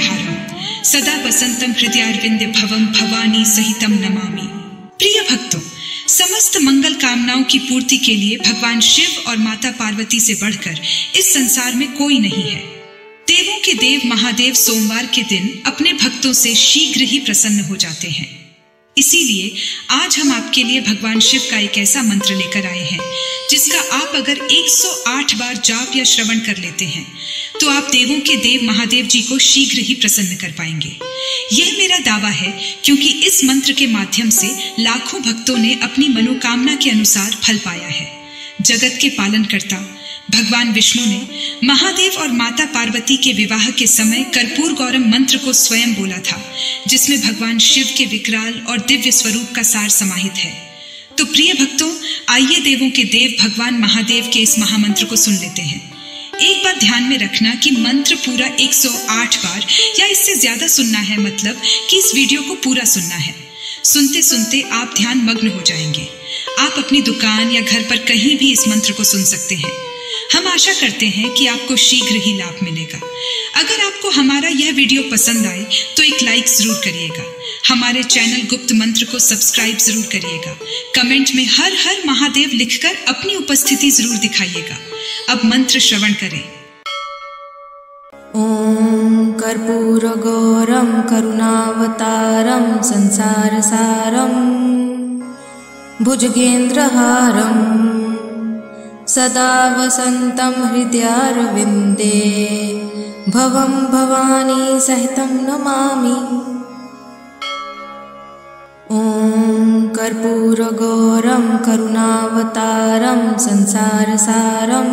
भुजगेन्द्रहारं सदा वसंतम हृदयारविंदे भवम भवानी सहितम नमामि। प्रिय भक्तों, समस्त मंगल कामनाओं की पूर्ति के लिए भगवान शिव और माता पार्वती से बढ़कर इस संसार में कोई नहीं है। देवों के देव महादेव सोमवार के दिन अपने भक्तों से शीघ्र ही प्रसन्न हो जाते हैं। इसीलिए आज हम आपके लिए भगवान शिव का एक ऐसा मंत्र लेकर आए हैं जिसका आप अगर 108 बार जाप या श्रवण कर लेते हैं तो आप देवों के देव महादेव जी को शीघ्र ही प्रसन्न कर पाएंगे। यह मेरा दावा है क्योंकि इस मंत्र के माध्यम से लाखों भक्तों ने अपनी मनोकामना के अनुसार फल पाया है। जगत के पालनकर्ता भगवान विष्णु ने महादेव और माता पार्वती के विवाह के समय कर्पूर गौरम मंत्र को स्वयं बोला था, जिसमें भगवान शिव के विकराल और दिव्य स्वरूप का सार समाहित है। तो प्रिय भक्तों, आइए देवों के देव भगवान महादेव के इस महामंत्र को सुन लेते हैं। एक बात ध्यान में रखना कि मंत्र पूरा 108 बार या इससे ज्यादा सुनना है, मतलब कि इस वीडियो को पूरा सुनना है। सुनते सुनते आप ध्यान मग्न हो जाएंगे। आप अपनी दुकान या घर पर कहीं भी इस मंत्र को सुन सकते हैं। हम आशा करते हैं कि आपको शीघ्र ही लाभ मिलेगा। अगर आपको हमारा यह वीडियो पसंद आए तो एक लाइक जरूर करिएगा। हमारे चैनल गुप्त मंत्र को सब्सक्राइब जरूर करिएगा। कमेंट में हर हर महादेव लिखकर अपनी उपस्थिति जरूर दिखाइएगा। अब मंत्र श्रवण करें। ओम कर्पूर गौरम करुणावतारम संसार सारम भुजगेन्द्रहारम सदा वसंतम हृदयारविंदे भवम भवानी सहितं नमामि। ओम कर्पूर गौरम करुणावतारम संसार सारम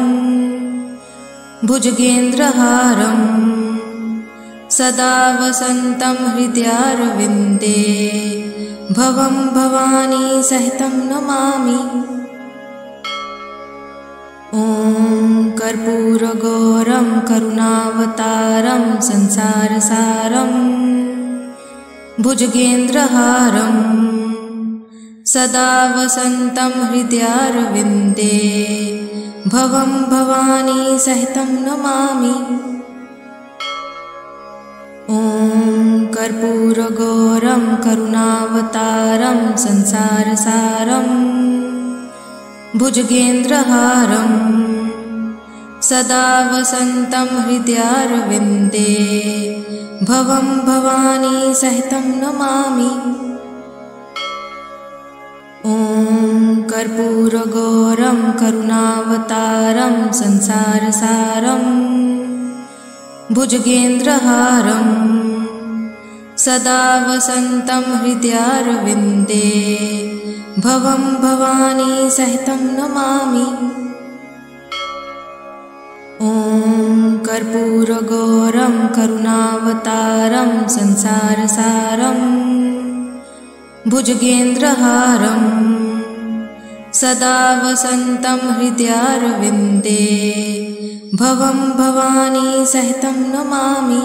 भुजगेन्द्रहारं सदा वसंतम हृदयारविंदे भवम भवानी सहितं नमामि। ओम कर्पूर गौरम करुणावतारम संसार सारम भुजगेन्द्रहारं सदा वसंतम हृदयारविंदे भवम भवानी सहितं नमामि। ओम कर्पूर गौरम करुणावतारम संसार सारम भुजगेन्द्रहारं सदा वसंतम हृदयारविंदे भवम भवानी सहितं नमामि। ओम कर्पूर गौरम करुणावतारम संसार सारम भुजगेन्द्रहारं सदा वसंतम हृदयारविंदे भवम भवानी सहितं नमामि। ओम कर्पूर गौरम करुणावतारम संसार सारम भुजगेन्द्रहारं सदा वसंतम हृदयारविंदे भवम भवानी सहितं नमामि।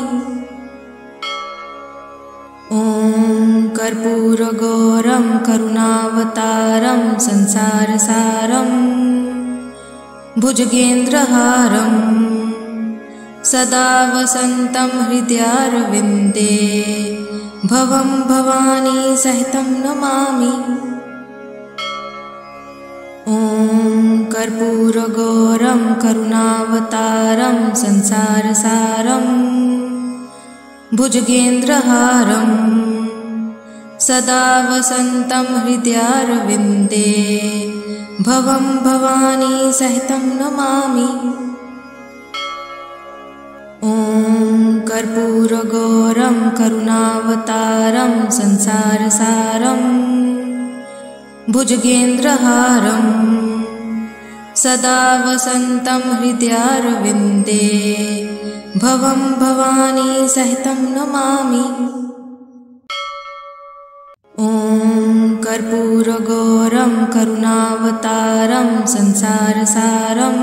ओम कर्पूर गौरम करुणावतारम संसार सारम भुजगेन्द्रहारं सदा वसंतम हृदयारविंदे भवम भवानी सहितं नमामि। ओम कर्पूर गौरम करुणावतारम संसार सारम भुजगेन्द्रहारं सदा वसंतम हृदयारविंदे भवम भवानी सहितं नमामि। ओम कर्पूर गौरम करुणावतारम संसार सारम भुजगेन्द्रहारं सदा वसंतम हृदयारविंदे भवम भवानी सहितं नमामि। ओम कर्पूर गौरम करुणावतारम संसार सारम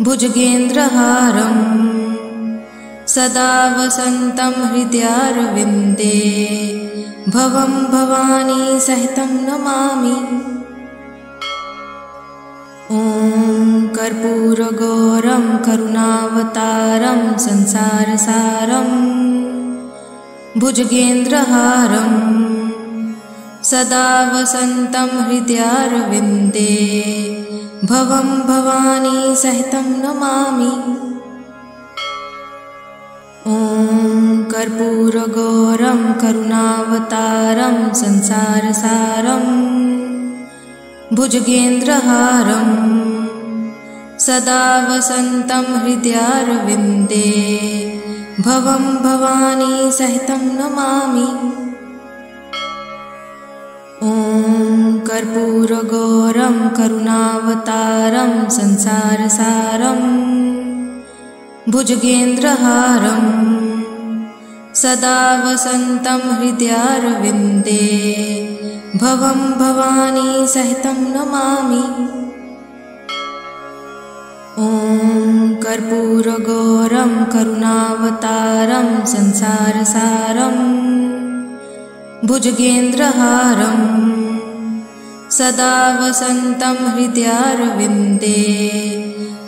भुजगेन्द्रहारं सदा वसंतम हृदयारविंदे भवम भवानी सहितं नमामि। ओम कर्पूरगौरं करुणावतारं संसारसारं भुजगेन्द्रहारं सदा वसन्तं हृदयारविन्दे भवं भवानी सहितं नमामि। ॐ कर्पूरगौरं करुणावतारं संसारसारं भुजगेन्द्रहारं सदा वसन्तं हृदयारविन्दे भवं भवानी सहितं नमामि। ॐ कर्पूरगौरं करुणावतारं संसारसारं भुजगेन्द्रहारं सदा वसन्तं हृदयारविन्दे भवं भवानी सहितं नमामि। ॐ कर्पूरगौरं करुणावतारं संसारसारं भुजगेन्द्रहारं सदा वसन्तं हृदयारविन्दे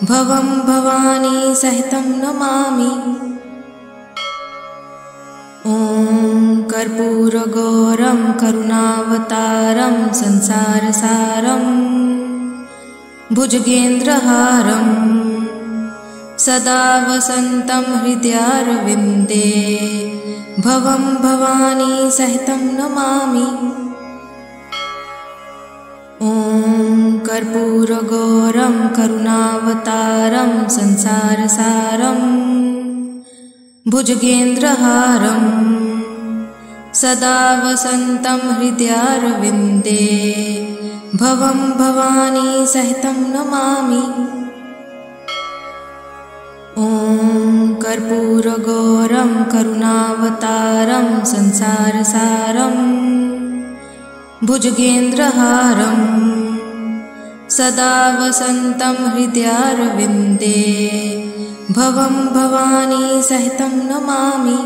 भवं भवानी सहितं नमामि। ॐ कर्पूरगौरं करुणावतारं संसारसारं भुजगेन्द्रहारं सदा वसन्तं हृदयारविन्दे भवं भवानी सहितं नमामि। ॐ कर्पूरगौरं करुणावतारं संसारसारं भुजगेन्द्रहारं सदा वसन्तं हृदयारविन्दे भवं भवानी सहितं नमामि। ॐ कर्पूरगौरं करुणावतारं संसारसारं भुजगेन्द्रहारं सदा वसन्तं हृदयारविन्दे भवं भवानी सहितं नमामि।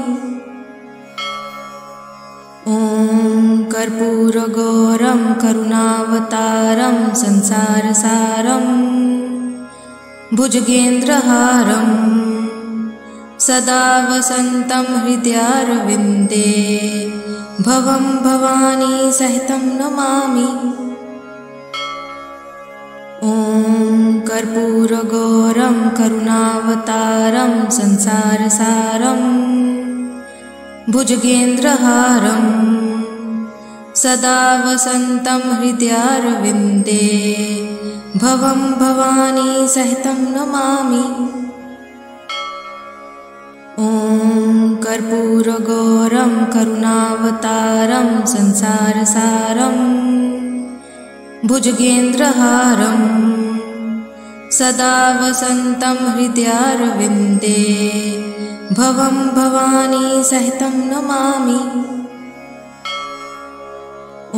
ॐ कर्पूरगौरं करुणावतारं संसारसारं भुजगेन्द्रहारं सदा वसन्तं हृदयारविन्दे भवं भवानी सहितं नमामि। ॐ कर्पूरगौरं करुणावतारं संसारसारं भुजगेन्द्रहारं सदा वसन्तं हृदयारविन्दे भवं भवानी सहितं नमामि। ॐ कर्पूरगौरं करुणावतारं संसारसारं भुजगेन्द्रहारं सदा वसन्तं हृदयारविन्दे भवं भवानी सहितं नमामि।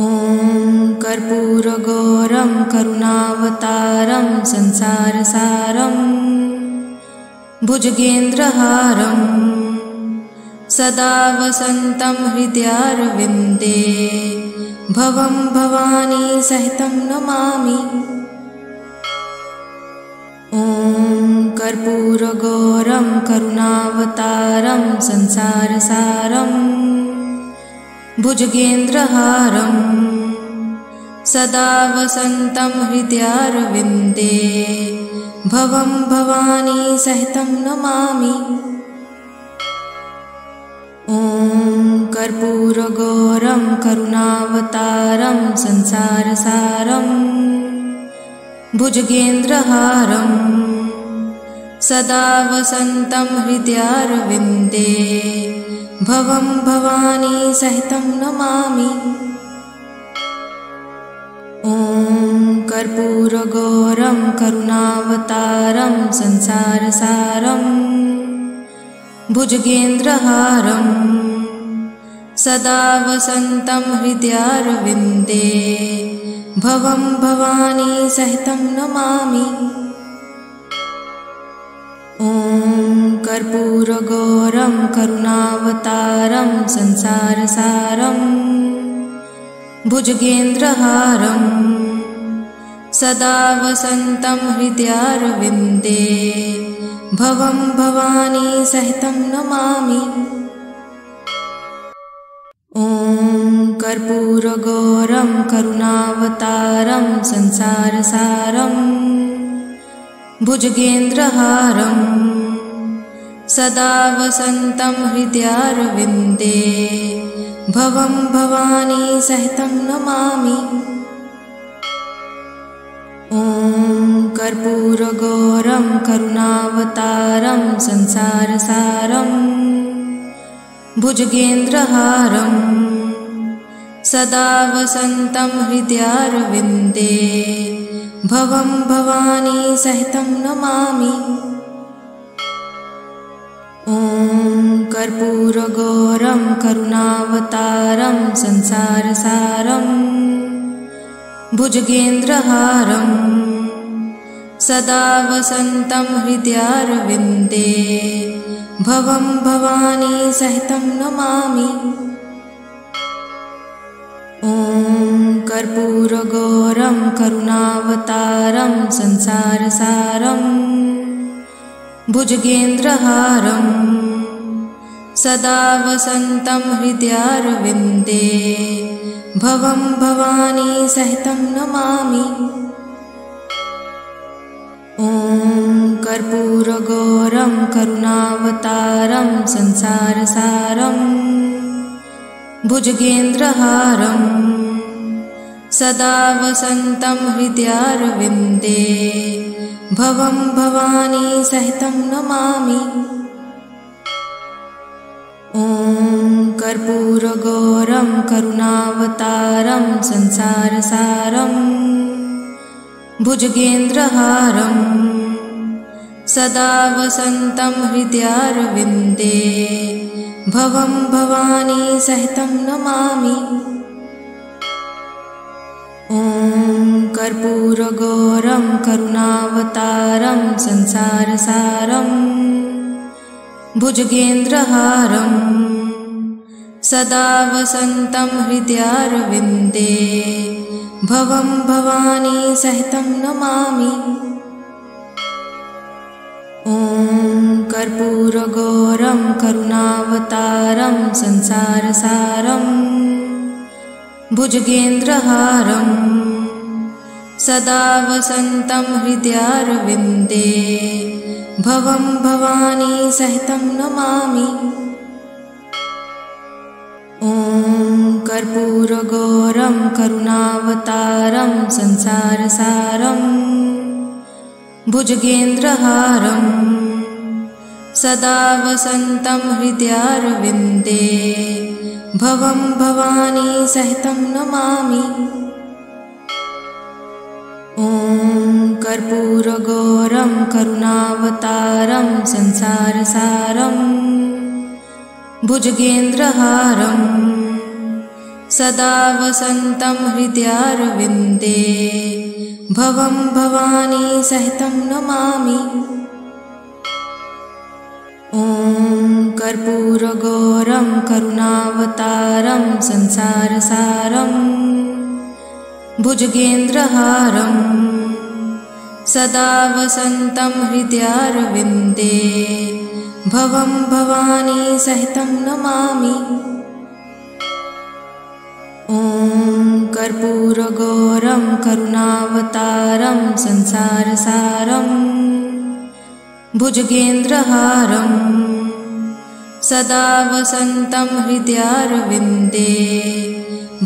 ॐ कर्पूरगौरं करुणावतारं संसारसारं भुजगेन्द्रहारं सदा वसन्तं हृदयारविन्दे भवं भवानी सहितं नमामि। ॐ कर्पूरगौरं करुणावतारं संसारसारं भुजगेन्द्रहारं सदा वसन्तं हृदयारविन्दे भवं भवानी सहितं नमामि। ॐ कर्पूरगौरं करुणावतारं संसारसारं भुजगेन्द्रहारं सदा वसन्तं हृदयारविन्दे भवं भवानी सहितं नमामि। ॐ कर्पूरगौरं करुणावतारं संसारसारं भुजगेन्द्रहारं सदा वसन्तं हृदयारविन्दे भवं भवानी सहितं नमामि। ॐ कर्पूरगौरं करुणावतारं संसारसारं भुजगेन्द्रहारं सदा वसन्तं हृदयारविन्दे भवं भवानी सहितं नमामि। ॐ कर्पूरगौरं करुणावतारं संसारसारं भुजगेन्द्रहारं सदा वसन्तं हृदयारविन्दे भवं भवानी सहितं नमामि। ॐ कर्पूरगौरं करुणावतारं संसारसारं भुजगेन्द्रहारं सदा वसन्तं हृदयारविन्दे भवं भवानी सहितं नमामि। ॐ कर्पूरगौरं करुणावतारं संसारसारं भुजगेन्द्रहारं सदा वसन्तं हृदयारविन्दे भवं भवानी सहितं नमामि। ॐ कर्पूरगौरं करुणावतारं संसारसारं भुजगेन्द्रहारं सदा वसन्तं हृदयारविन्दे भवं भवानी सहितं नमामि। ॐ कर्पूरगौरं करुणावतारं संसारसारं भुजगेन्द्रहारं सदा वसन्तं हृदयारविन्दे भवं भवानी सहितं नमामि। ॐ कर्पूरगौरं करुणावतारं संसारसारं भुजगेन्द्रहारं सदा वसन्तं हृदयारविन्दे भवं भवानी सहितं नमामि। ॐ कर्पूरगौरं करुणावतारं संसारसारं भुजगेन्द्रहारं सदा वसन्तं हृदयारविन्दे भवं भवानी सहितं नमामि। ॐ कर्पूरगौरं करुणावतारं संसारसारं भुजगेन्द्रहारं सदा वसन्तं हृदयारविन्दे भवं भवानी सहितं नमामि। ॐ कर्पूरगौरं करुणावतारं संसारसारं भुजगेन्द्रहारं सदा वसन्तं हृदयारविन्दे भवं भवानी सहितं नमामि। ॐ कर्पूरगौरं करुणावतारं संसारसारं भुजगेन्द्रहारं सदा वसन्तं हृदयारविन्दे भवं भवानी सहितं नमामि। ॐ कर्पूरगौरं करुणावतारं संसारसारं भुजगेन्द्रहारं सदा वसन्तं हृदयारविन्दे भवं भवानी सहितं नमामि। ॐ कर्पूरगौरं करुणावतारं संसारसारं भुजगेन्द्रहारं सदा वसन्तं हृदयारविन्दे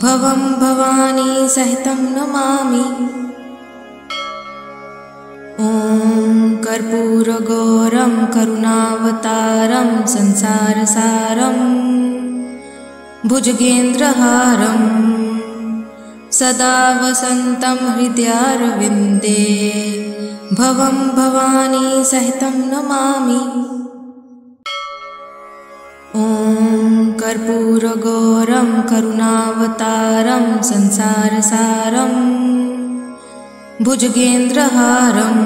भवं भवानी सहितं नमामि। ॐ कर्पूरगौरं करुणावतारं संसारसारं भुजगेन्द्रहारं सदा वसन्तं हृदयारविन्दे भवं भवानी सहितं नमामि। ॐ कर्पूरगौरं करुणावतारं संसारसारं भुजगेन्द्रहारं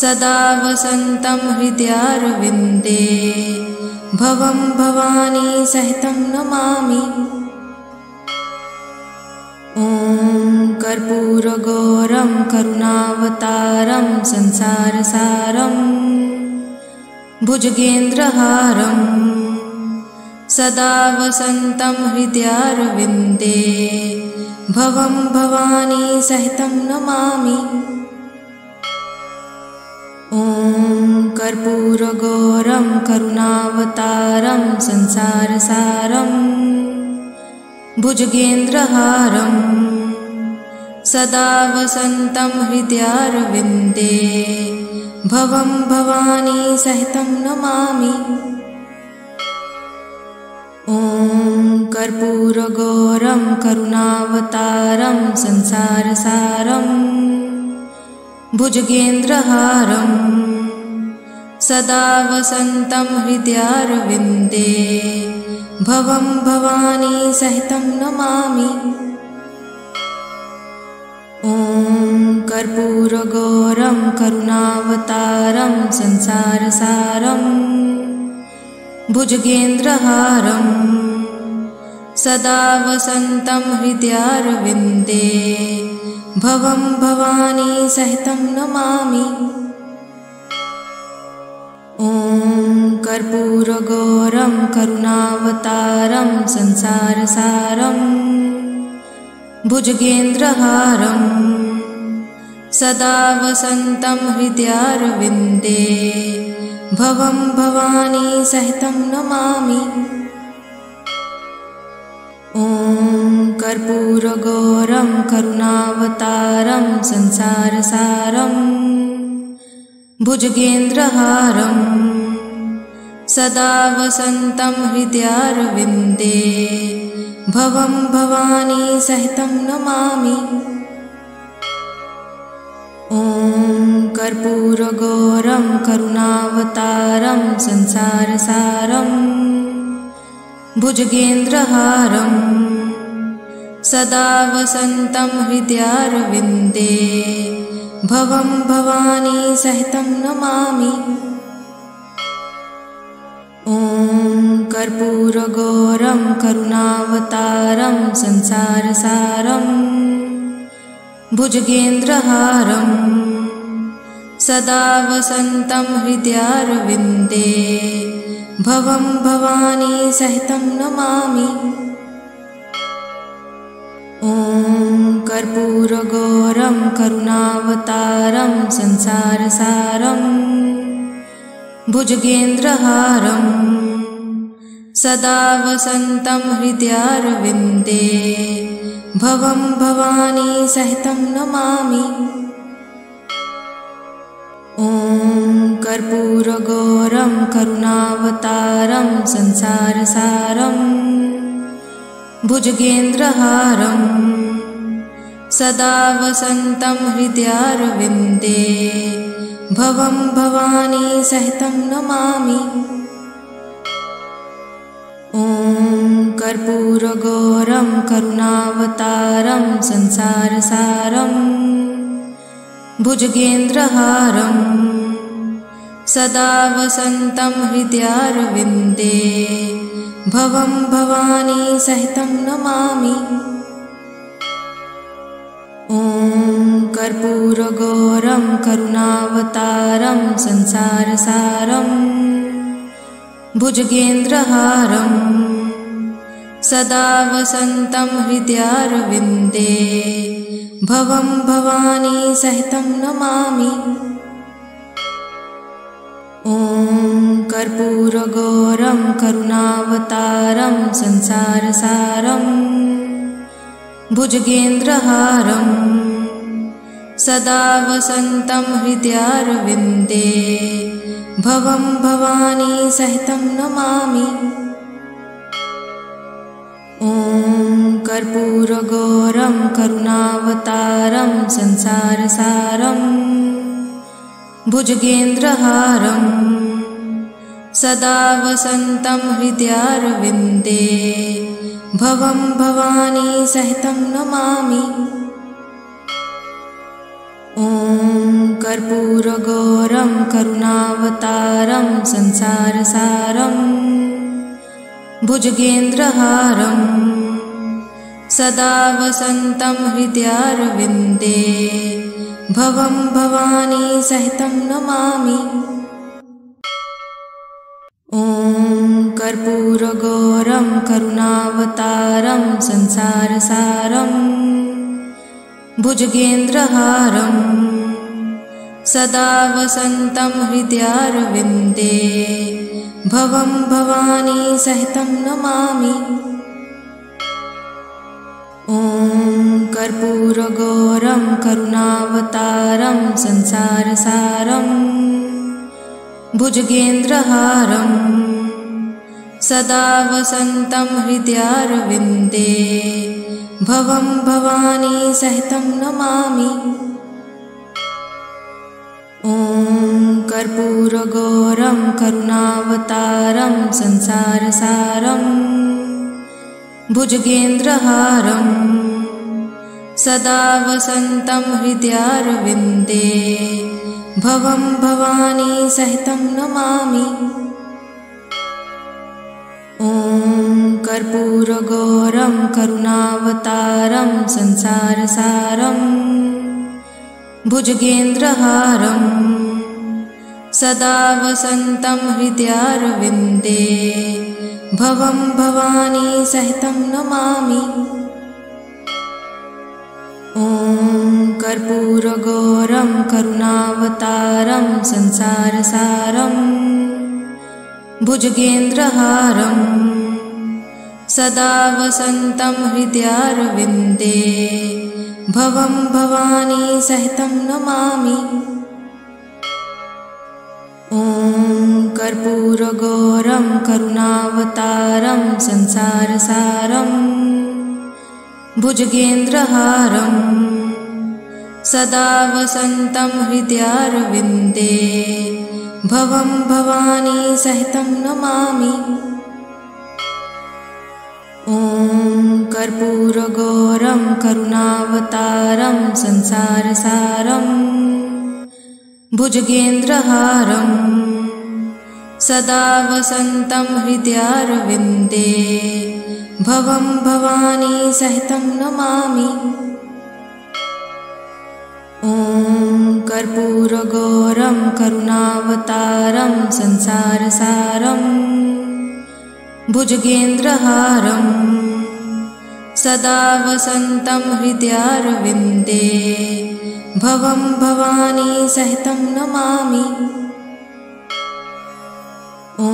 सदा वसन्तं हृदयारविन्दे भवं भवानी सहितं नमामि। ॐ कर्पूरगौरं करुणावतारं संसारसारं भुजगेन्द्रहारं सदा वसन्तं हृदयारविन्दे भवं भवानी सहितं नमामि। ॐ कर्पूरगौरं करुणावतारं संसारसारं भुजगेन्द्रहारं सदा वसन्तं हृदयारविन्दे भवं भवानी सहितं नमामि। ॐ कर्पूरगौरं करुणावतारं संसारसारं भुजगेन्द्रहारं सदा वसन्तं हृदयारविन्दे भवं भवानी सहितं नमामि। ॐ कर्पूरगौरं करुणावतारं संसारसारं भुजगेन्द्रहारं सदा वसन्तं हृदयारविन्दे भवं भवानी सहितं नमामि। ॐ कर्पूरगौरं करुणावतारं संसारसारं भुजगेन्द्रहारं सदा वसन्तं हृदयारविन्दे भवं भवानी सहितं नमामि। ॐ कर्पूरगौरं करुणावतारं संसारसारं भुजगेन्द्रहारं सदा वसन्तं हृदयारविन्दे भवं भवानी सहितं नमामि। ॐ कर्पूरगौरं करुणावतारं संसारसारं भुजगेन्द्रहारं सदा वसन्तं हृदयारविन्दे भवं भवानी सहितं नमामि। ॐ कर्पूरगौरं करुणावतारं संसारसारं भुजगेन्द्रहारं सदा वसन्तं हृदयारविन्दे भवं भवानी सहितं नमामि। ॐ कर्पूरगौरं करुणावतारं संसारसारं भुजगेन्द्रहारं सदा वसन्तं हृदयारविन्दे भवं भवानी सहितं नमामि। ॐ कर्पूरगौरं करुणावतारं संसारसारं भुजगेन्द्रहारं सदा वसन्तं हृदयारविन्दे भवं भवानी सहितं नमामि। ॐ कर्पूरगौरं करुणावतारं संसारसारं भुजगेन्द्रहारं सदा वसन्तं हृदयारविन्दे भवं भवानी सहितं नमामि। ॐ कर्पूरगौरं करुणावतारं संसारसारं भुजगेन्द्रहारं सदा वसन्तं हृदयारविन्दे भवं भवानी सहितं नमामि। ॐ कर्पूरगौरं करुणावतारं संसारसारं भुजगेन्द्रहारं सदा वसन्तं हृदयारविन्दे भवं भवानी सहितं नमामि। ॐ कर्पूरगौरं करुणावतारं संसारसारं भुजगेन्द्रहारं सदा वसन्तं हृदयारविन्दे भवं भवानी सहितं नमामि। ॐ कर्पूरगौरं करुणावतारं संसारसारं भुजगेन्द्रहारं सदा वसन्तं हृदयारविन्दे भवं भवानी सहितं नमामि। ॐ कर्पूरगौरं करुणावतारं संसारसारं भुजगेन्द्रहारं सदा वसन्तं हृदयारविन्दे भवं भवानी सहितं नमामि। ॐ कर्पूरगौरं करुणावतारं संसारसारं भुजगेन्द्रहारं सदा वसन्तं हृदयारविन्दे भवं भवानी सहितं नमामि। ॐ कर्पूरगौरं करुणावतारं संसारसारं भुजगेन्द्रहारं सदा वसन्तं हृदयारविन्दे भवं भवानी सहितं नमामि। ॐ कर्पूरगौरं करुणावतारं संसारसारं भुजगेन्द्रहारं सदा वसन्तं हृदयारविन्दे भवं भवानी सहितं नमामि। ॐ कर्पूरगौरं करुणावतारं संसारसारं भुजगेन्द्रहारं सदा वसन्तं हृदयारविन्दे भवं भवानी सहितं नमामि। ॐ कर्पूरगौरं करुणावतारं संसारसारं भुजगेन्द्रहारं सदा वसन्तं हृदयारविन्दे भवं भवानी सहितं नमामि। ॐ कर्पूरगौरं करुणावतारं संसारसारं भुजगेन्द्रहारं सदा वसन्तं हृदयारविन्दे भवं भवानी सहितं नमामि। ॐ कर्पूरगौरं करुणावतारं संसारसारं भुजगेन्द्रहारं सदा वसन्तं हृदयारविन्दे भवं भवानी सहितं नमामि। ॐ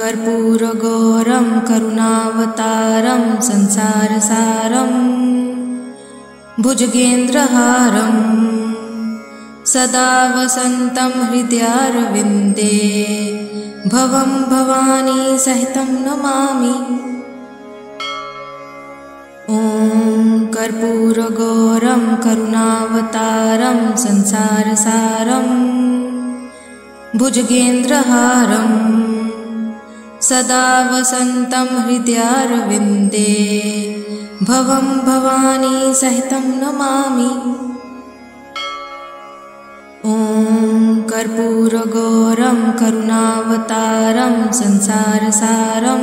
कर्पूरगौरं करुणावतारं संसारसारं भुजगेन्द्रहारं सदा वसन्तं हृदयारविन्दे भवं भवानी सहितं नमामि। ॐ कर्पूरगौरं करुणावतारं संसारसारं भुजगेन्द्रहारं सदा वसन्तं हृदयारविन्दे भवं भवानी सहितं नमामि। ॐ कर्पूरगौरं करुणावतारं संसारसारं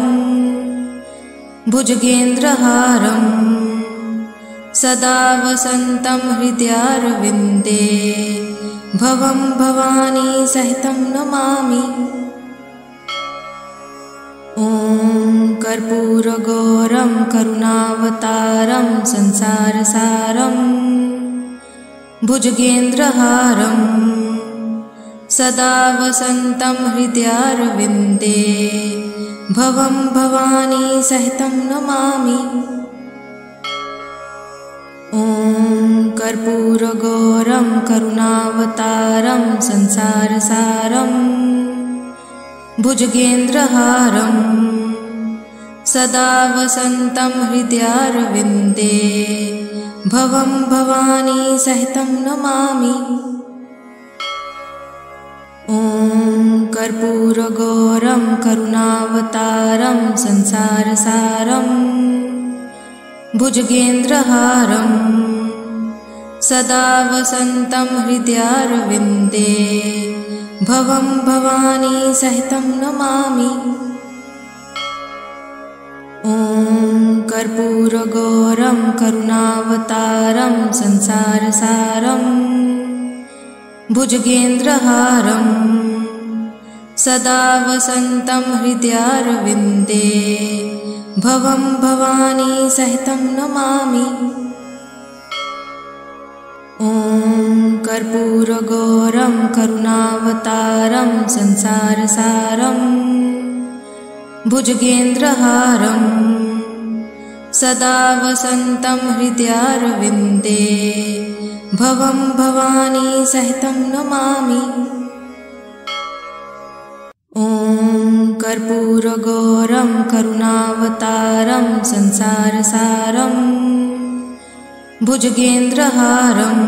भुजगेन्द्रहारं सदा वसन्तं हृदयारविन्दे भवं भवानी सहितं नमामि। ॐ कर्पूरगौरं करुणावतारं संसारसारं भुजगेन्द्रहारं सदा वसन्तं हृदयारविन्दे भवं भवानी सहितं नमामि। ॐ कर्पूरगौरं करुणावतारं संसारसारं भुजगेन्द्रहारं सदा वसन्तं हृदयारविन्दे भवं भवानी सहितं नमामि। ॐ कर्पूरगौरं करुणावतारं संसारसारं भुजगेन्द्रहारं सदा वसन्तं हृदयारविन्दे भवं भवानी सहितं नमामि। ॐ कर्पूरगौरं करुणावतारं संसारसारं भुजगेन्द्रहारं सदा वसन्तं हृदयारविन्दे भवं भवानी सहितं नमामि। ॐ कर्पूरगौरं करुणावतारं संसारसारं भुजगेन्द्रहारं सदा वसन्तं हृदयारविन्दे भवं भवानी सहितं नमामि। ॐ कर्पूरगौरं करुणावतारं संसारसारं भुजगेन्द्रहारं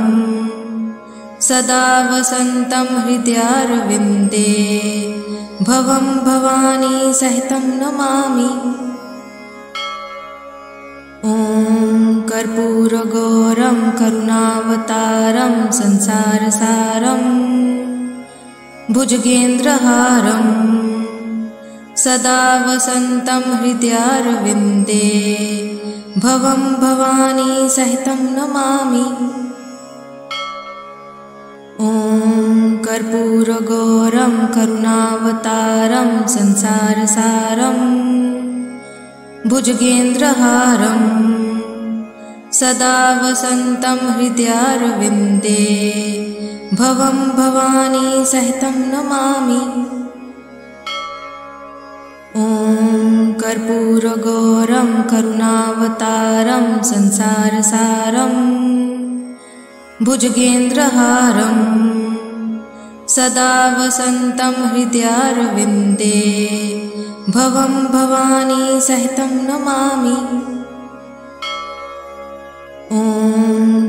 सदा वसन्तं हृदयारविन्दे भवं भवानी सहितं नमामि। ॐ कर्पूरगौरं करुणावतारं संसारसारं भुजगेन्द्रहारं सदा वसन्तं हृदयारविन्दे भवं भवानी सहितं नमामि। ॐ कर्पूरगौरं करुणावतारं संसारसारं भुजगेन्द्रहारं सदा वसन्तं हृदयारविन्दे भवं भवानी सहितं नमामि। ॐ कर्पूरगौरं करुणावतारं संसारसारं भुजगेन्द्रहारं सदा वसन्तं हृदयारविन्दे भवं भवानी सहितं नमामि। ॐ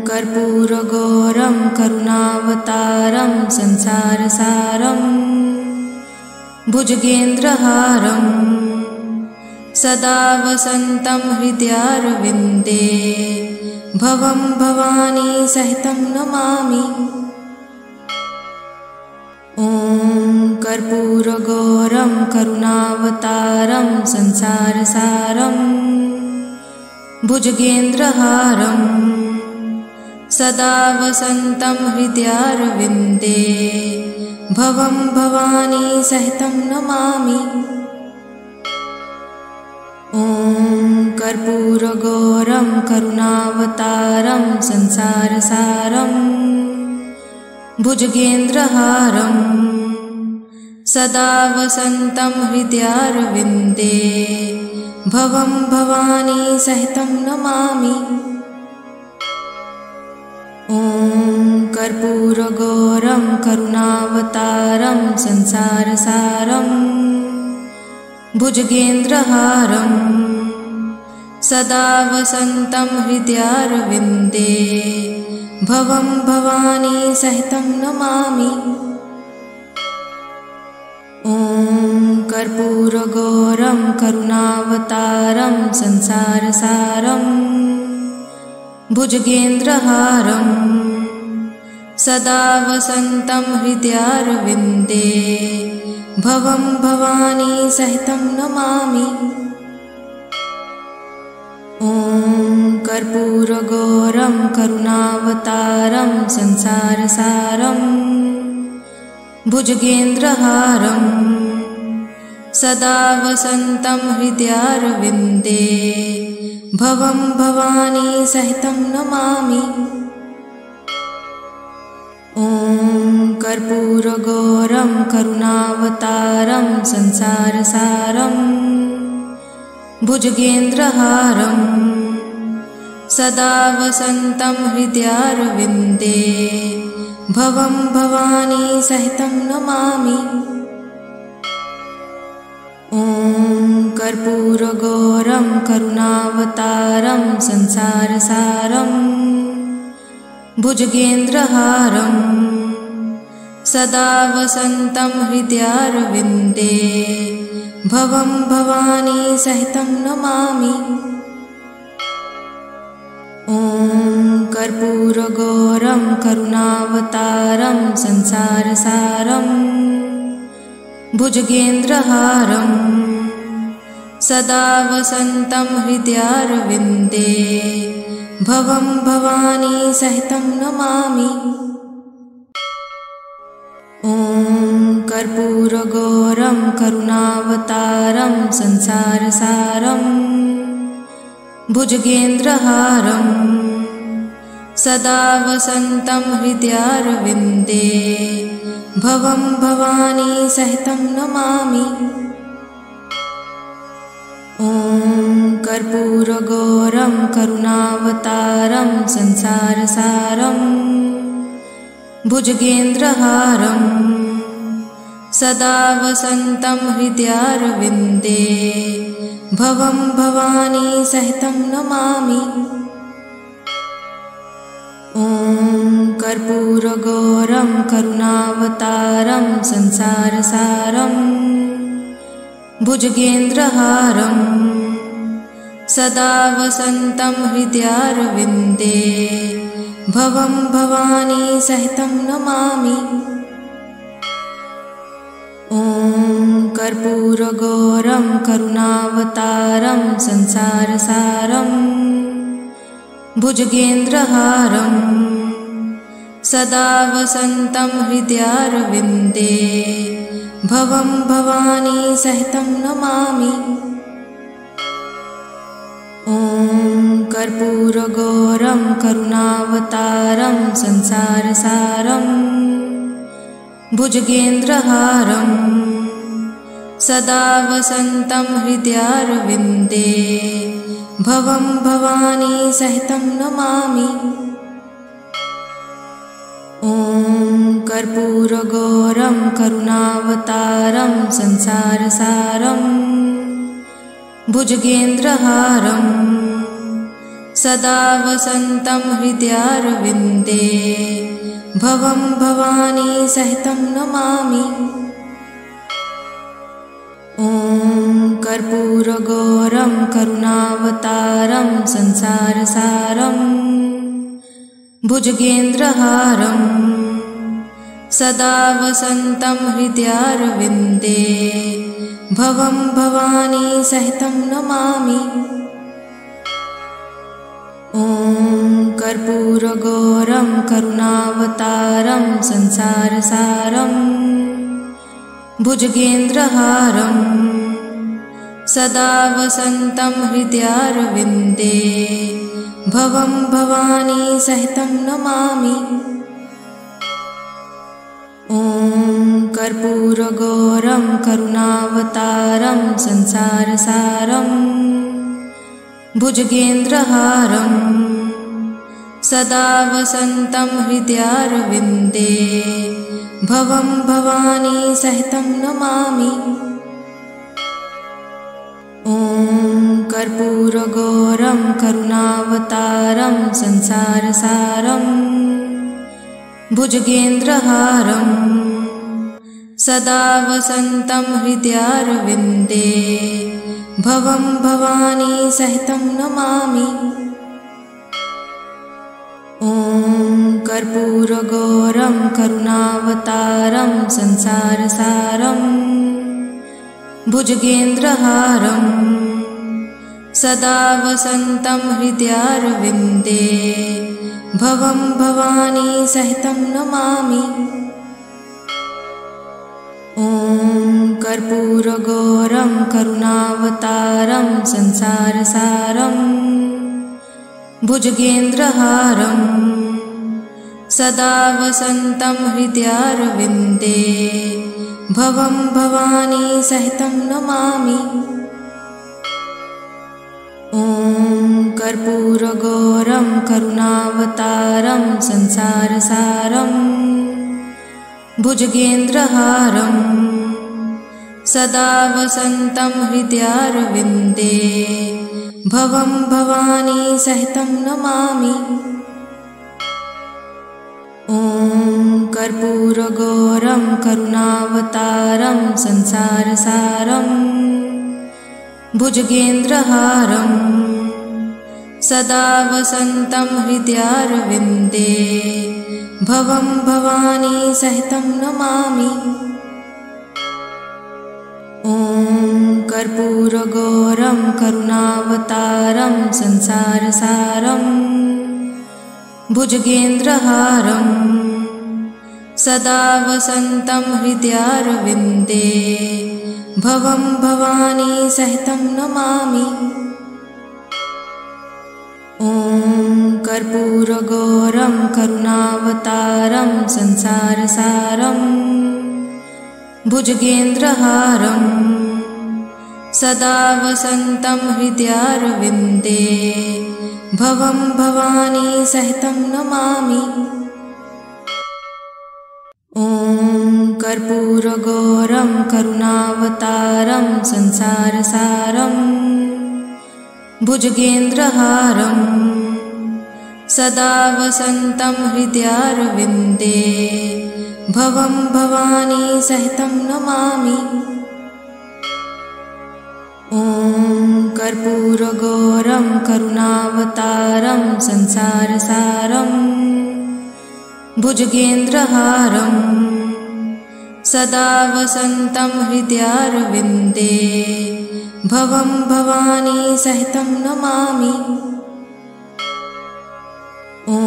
कर्पूरगौरं करुणावतारं संसारसारं भुजगेन्द्रहारं सदा वसन्तं हृदयारविन्दे भवं भवानी सहितं नमामि। ॐ कर्पूरगौरं करुणावतारं संसारसारं भुजगेन्द्रहारं सदा वसन्तं हृदयारविन्दे भवं भवानी सहितं नमामि। ॐ कर्पूरगौरं करुणावतारं संसारसारं भुजगेन्द्रहारं सदा वसन्तं हृदयारविन्दे भवं भवानी सहितं नमामि। ॐ कर्पूरगौरं करुणावतारं संसारसारं भुजगेन्द्रहारं सदा वसन्तं हृदयारविन्दे भवं भवानी सहितं नमामि। ॐ कर्पूरगौरं करुणावतारं संसारसारं भुजगेन्द्रहारं सदा वसन्तं हृदयारविन्दे भवं भवानी सहितं नमामि। ॐ कर्पूरगौरं करुणावतारं संसारसारं भुजगेन्द्रहारं सदा वसन्तं हृदयारविन्दे भवं भवानी सहितं नमामि। ॐ कर्पूरगौरं करुणावतारं संसारसारं भुजगेन्द्रहारं सदा वसन्तं हृदयारविन्दे भवं भवानी सहितं नमामि। ॐ कर्पूरगौरं करुणावतारं संसारसारं भुजगेन्द्रहारं सदा वसन्तं हृदयारविन्दे भवं भवानी सहितं नमामि। ॐ कर्पूरगौरं करुणावतारं संसारसारं भुजगेन्द्रहारं सदा वसन्तं हृदयारविन्दे भवं भवानी सहितं नमामि। ॐ कर्पूरगौरं करुणावतारं संसारसारं भुजगेन्द्रहारं सदा वसन्तं हृदयारविन्दे भवं भवानी सहितं नमामि। ॐ कर्पूरगौरं करुणावतारं संसारसारं भुजगेन्द्रहारं सदा वसन्तं हृदयारविन्दे भवं भवानी सहितं नमामि। ॐ कर्पूरगौरं करुणावतारं संसारसारं भुजगेन्द्रहारं सदा वसन्तं हृदयारविन्दे भवं भवानी सहितं नमामि। ॐ कर्पूरगौरं करुणावतारं संसारसारं भुजगेन्द्रहारं सदा वसन्तं हृदयारविन्दे भवं भवानी सहितं नमामि। ॐ कर्पूरगौरं करुणावतारं संसारसारं भुजगेन्द्रहारं सदा वसन्तं हृदयारविन्दे भवं भवानी सहितं नमामि। ॐ कर्पूरगौरं करुणावतारं संसारसारं भुजगेन्द्रहारं सदा वसन्तं हृदयारविन्दे भवं भवानी सहितं नमामि। ॐ कर्पूरगौरं करुणावतारं संसारसारं भुजगेन्द्रहारं सदा वसन्तं हृदयारविन्दे भवं भवानी सहितं नमामि। ॐ कर्पूरगौरं करुणावतारं संसारसारं भुजगेन्द्रहारं सदा वसन्तं हृदयारविन्दे भवं भवानी सहितं नमामि। ॐ कर्पूरगौरं करुणावतारं संसारसारं भुजगेन्द्रहारं सदा वसन्तं हृदयारविन्दे भवं भवानी सहितं नमामि। ॐ कर्पूरगौरं करुणावतारं संसारसारं भुजगेन्द्रहारं सदा वसन्तं हृदयारविन्दे भवं भवानी सहितं नमामि। ॐ कर्पूरगौरं करुणावतारं संसारसारं भुजगेन्द्रहारं सदा वसन्तं हृदयारविन्दे भवं भवानी सहितं नमामि। ॐ कर्पूरगौरं करुणावतारं संसारसारं भुजगेन्द्रहारं सदा वसन्तं हृदयारविन्दे भवं भवानी सहितं नमामि। ॐ कर्पूरगौरं करुणावतारं संसारसारं भुजगेन्द्रहारं सदा वसन्तं हृदयारविन्दे भवं भवानी सहितं नमामि। ॐ कर्पूरगौरं करुणावतारं संसारसारं भुजगेन्द्रहारं सदा वसन्तं हृदयारविन्दे भवं भवानी सहितं नमामि। ॐ कर्पूरगौरं करुणावतारं संसारसारं भुजगेन्द्रहारं सदा वसन्तं हृदयारविन्दे भवं भवानी सहितं नमामि। ॐ कर्पूरगौरं करुणावतारं संसारसारं भुजगेन्द्रहारं सदा वसन्तं हृदयारविन्दे भवं भवानी सहितं नमामि। ॐ कर्पूरगौरं करुणावतारं संसारसारं भुजगेन्द्रहारं सदा वसन्तं हृदयारविन्दे भवं भवानी सहितं नमामि। ॐ कर्पूरगौरं करुणावतारं संसारसारं भुजगेन्द्रहारं सदा वसन्तं हृदयारविन्दे भवं भवानी सहितं नमामि। ॐ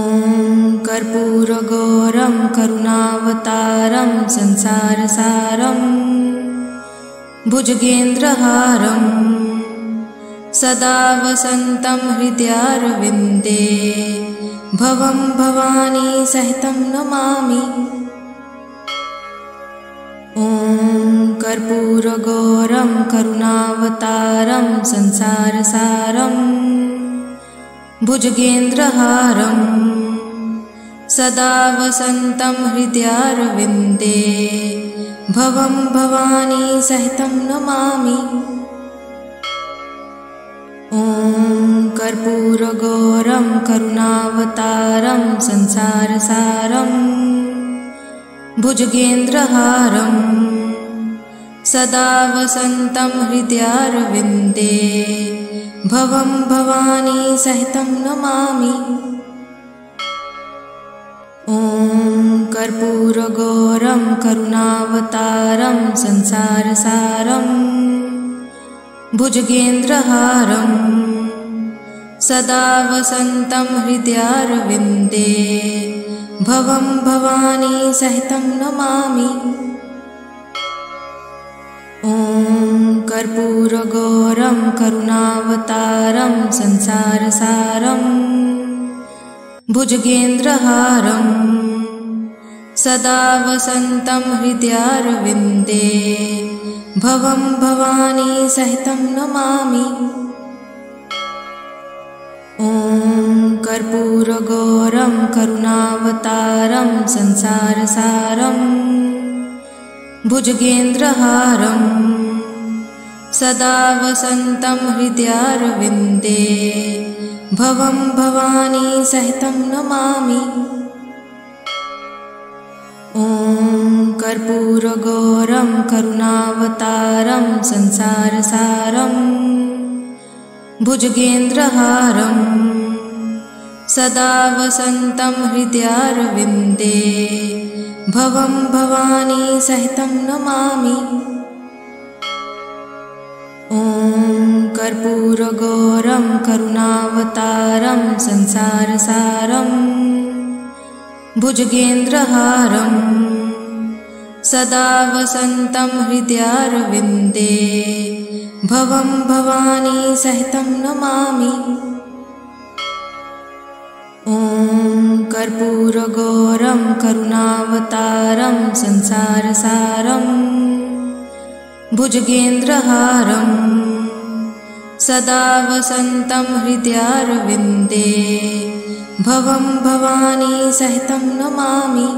कर्पूरगौरं करुणावतारं संसारसारं भुजगेन्द्रहारं सदा वसन्तं हृदयारविन्दे भवं भवानी सहितं नमामि। ॐ कर्पूरगौरं करुणावतारं संसारसारं भुजगेन्द्रहारं सदा वसन्तं हृदयारविन्दे भवं भवानी सहितं नमामि। ॐ कर्पूरगौरं करुणावतारं संसारसारं भुजगेन्द्रहारं सदा वसन्तं हृदयारविन्दे भवं भवानी सहितं नमामि। ॐ कर्पूरगौरं करुणावतारं संसारसारं भुजगेन्द्रहारं सदा वसन्तं हृदयारविन्दे भवं भवानी सहितं नमामि। ॐ कर्पूरगौरं करुणावतारं संसारसारं भुजगेन्द्रहारं सदा वसन्तं हृदयारविन्दे भवं भवानी सहितं नमामि। ॐ कर्पूरगौरं करुणावतारं संसारसारं भुजगेन्द्रहारं सदा वसन्तं हृदयारविन्दे भवं भवानी सहितं नमामि। ॐ कर्पूरगौरं करुणावतारं संसारसारं भुजगेन्द्रहारं सदा वसन्तं हृदयारविन्दे भवं भवानी सहितं नमामि। ॐ कर्पूरगौरं करुणावतारं संसारसारं भुजगेन्द्रहारं सदा वसन्तं हृदयारविन्दे भवं भवानी सहितं नमामि। ॐ कर्पूरगौरं करुणावतारं संसारसारं भुजगेन्द्रहारं सदा वसन्तं हृदयारविन्दे भवं भवानी सहितं नमामि।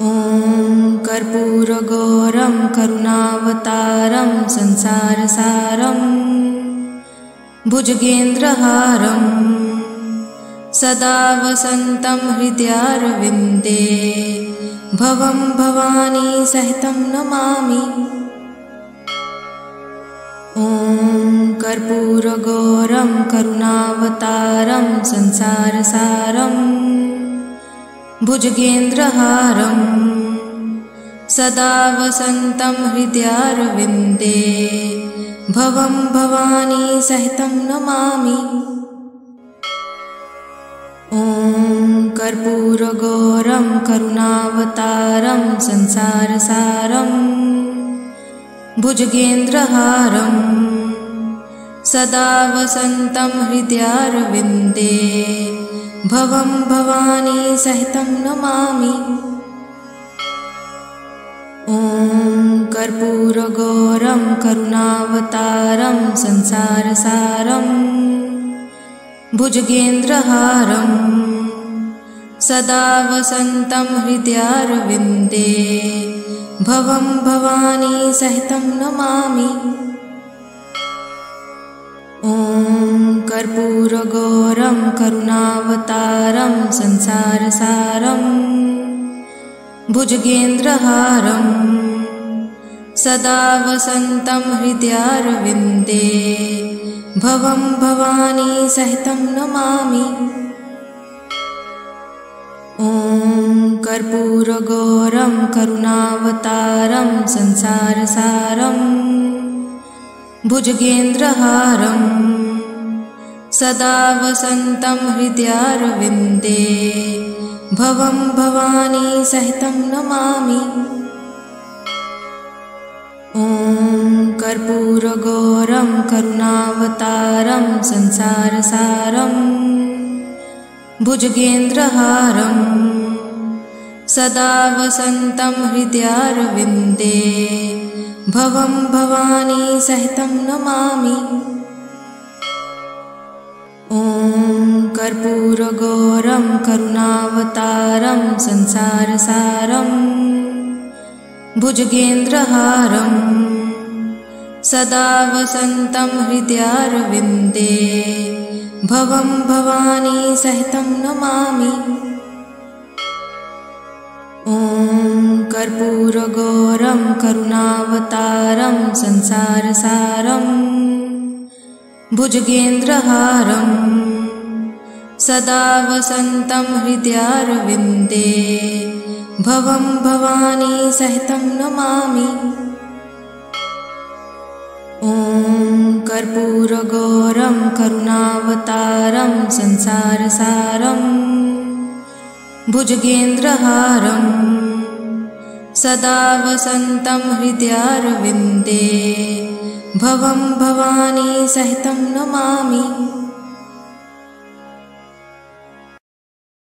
ॐ कर्पूरगौरं करुणावतारं संसारसारं भुजगेन्द्रहारं सदा वसन्तं हृदयारविन्दे भवं भवानी सहितं नमामि। ॐ कर्पूरगौरं करुणावतारं संसारसारं भुजगेन्द्रहारं सदा वसन्तं हृदयारविन्दे भवं भवानी सहितं नमामि। ॐ कर्पूरगौरं करुणावतारं संसारसारं भुजगेन्द्रहारं सदा वसन्तं हृदयारविन्दे भवं भवानी सहितं नमामि। ॐ कर्पूरगौरं करुणावतारं संसारसारं भुजगेन्द्रहारं सदा वसन्तं हृदयारविन्दे भवं भवानी सहितं नमामि। ॐ कर्पूरगौरं करुणावतारं संसारसारं भुजगेन्द्रहारं सदा वसन्तं हृदयारविन्दे भवं भवानी सहितं नमामि। ॐ कर्पूरगौरं करुणावतारं संसारसारं भुजगेन्द्रहारं सदा वसन्तं हृदयारविन्दे भवं भवानी सहितं नमामि। ॐ कर्पूरगौरं करुणावतारं संसारसारं भुजगेन्द्रहारं सदा वसन्तं हृदयारविन्दे भवं भवानी सहितं नमामि। ॐ कर्पूरगौरं करुणावतारं संसारसारं भुजगेन्द्रहारं सदा वसन्तं हृदयारविन्दे भवं भवानी सहितं नमामि। ॐ कर्पूरगौरं करुणावतारं संसारसारं भुजगेन्द्रहारं सदा वसन्तं हृदयारविन्दे भवं भवानी सहितं नमामि। ॐ कर्पूरगौरं करुणावतारं संसारसारं भुजगेन्द्रहारं सदा वसन्तं हृदयारविन्दे भवं भवानी सहितं नमामि।